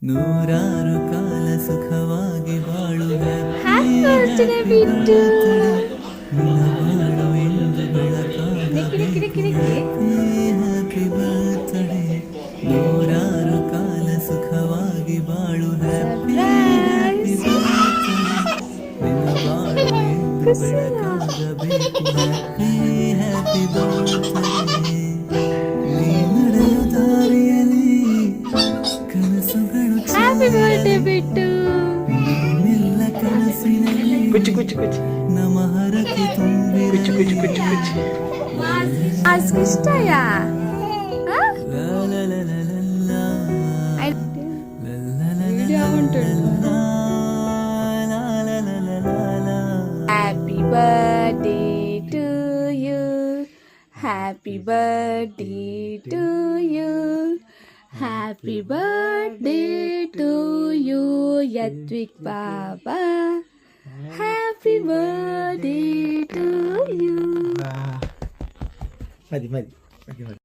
ನೂರಾರು ಕಾಲ ಸುಖವಾಗಿ ಬಾಳು ಹ್ಯಾಪಿ ಬರ್ತ್ಡೇ ಬಿಟ್ಟು ಬಾಳು ಎಂದು ಬೆಳಕಾಗಬೇಕು ಹ್ಯಾಪಿ ಬರ್ತ್ಡೇ ನೂರಾರು ಕಾಲ ಸುಖವಾಗಿ ಬಾಳು ಹ್ಯಾಪಿ ಹ್ಯಾಪಿ ಬರ್ತ್ಡೇ ನಿನ್ನ ಬಾಳು ಎಂದು ಬೆಳಕಾಗಬೇಕು ಹ್ಯಾಪಿ ಹ್ಯಾಪಿ ಬರ್ತ್ಡೇ ನೀ ನಡೆಯೋ ದಾರಿಯಲ್ಲಿ ಕನಸುಗಳು ಹ್ಯಾಪಿ ಬರ್ತ್ಡೇ ಬಿಟ್ಟು ನಿನ್ನೆಲ್ಲ ಕನಸಿನಲ್ಲಿ ಕುಚ್ಚು ಕುಚ್ಚು ಕುಚ್ಚು ನಮ್ಮ ಹರಕೆ ತುಂಬಿ ಕುಚ್ಚು ಕುಚ್ಚು ಕುಚ್ಚು ಕುಚ್ಚು आज किसका या Happy birthday to you. Happy birthday to you. Happy birthday to you, Yadvik Baba. Happy birthday to you. ಮದಿ ಮದಿ ಮದಿ ಮದಿ